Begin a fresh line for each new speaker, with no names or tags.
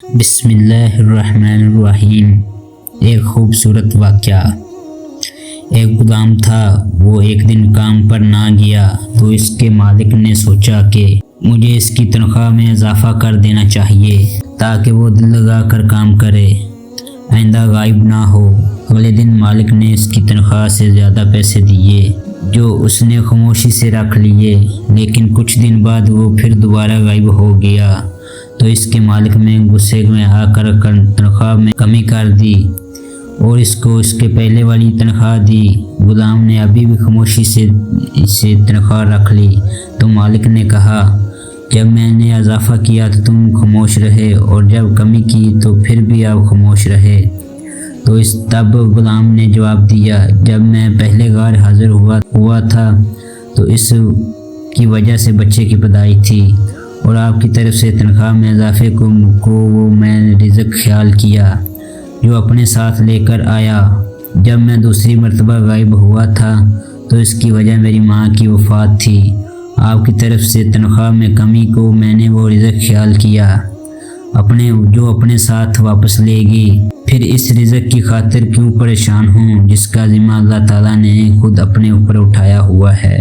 بسم اللہ الرحمن الرحیم۔ ایک خوبصورت واقعہ۔ ایک غلام تھا، وہ ایک دن کام پر نہ گیا تو اس کے مالک نے سوچا کہ مجھے اس کی تنخواہ میں اضافہ کر دینا چاہیے تاکہ وہ دل لگا کر کام کرے، آئندہ غائب نہ ہو۔ اگلے دن مالک نے اس کی تنخواہ سے زیادہ پیسے دیے جو اس نے خاموشی سے رکھ لیے، لیکن کچھ دن بعد وہ پھر دوبارہ غائب ہو گیا تو اس کے مالک نے غصے میں آ کر تنخواہ میں کمی کر دی اور اس کو اس کے پہلے والی تنخواہ دی۔ غلام نے ابھی بھی خاموشی سے اسے تنخواہ رکھ لی تو مالک نے کہا، جب میں نے اضافہ کیا تو تم خاموش رہے اور جب کمی کی تو پھر بھی آپ خاموش رہے۔ تب غلام نے جواب دیا، جب میں پہلے غار حاضر ہوا تھا تو اس کی وجہ سے بچے کی پیدائش تھی اور آپ کی طرف سے تنخواہ میں اضافے کو وہ میں نے رزق خیال کیا جو اپنے ساتھ لے کر آیا۔ جب میں دوسری مرتبہ غائب ہوا تھا تو اس کی وجہ میری ماں کی وفات تھی۔ آپ کی طرف سے تنخواہ میں کمی کو میں نے وہ رزق خیال کیا جو اپنے ساتھ واپس لے گی۔ پھر اس رزق کی خاطر کیوں پریشان ہوں جس کا ذمہ اللہ تعالیٰ نے خود اپنے اوپر اٹھایا ہوا ہے۔